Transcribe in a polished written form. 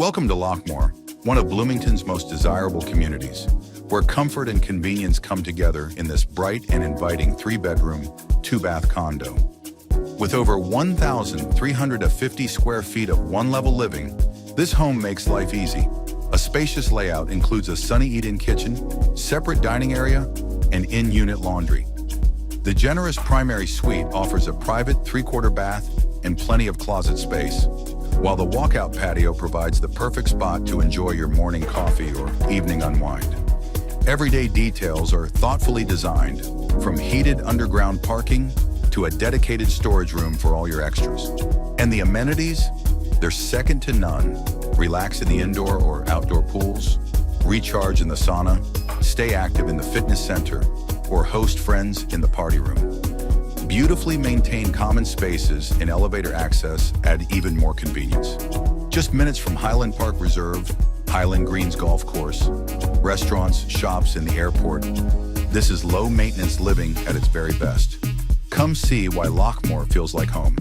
Welcome to Lochmoor, one of Bloomington's most desirable communities, where comfort and convenience come together in this bright and inviting 3-bedroom, 2-bath condo. With over 1,350 square feet of one-level living, this home makes life easy. A spacious layout includes a sunny eat-in kitchen, separate dining area, and in-unit laundry. The generous primary suite offers a private 3-quarter bath and plenty of closet space, while the walkout patio provides the perfect spot to enjoy your morning coffee or evening unwind. Everyday details are thoughtfully designed, from heated underground parking to a dedicated storage room for all your extras. And the amenities? They're second to none. Relax in the indoor or outdoor pools, recharge in the sauna, stay active in the fitness center, or host friends in the party room. Beautifully maintained common spaces and elevator access add even more convenience. Just minutes from Hyland Park Reserve, Highland Greens Golf Course, restaurants, shops, and the airport. This is low-maintenance living at its very best. Come see why Lochmoor feels like home.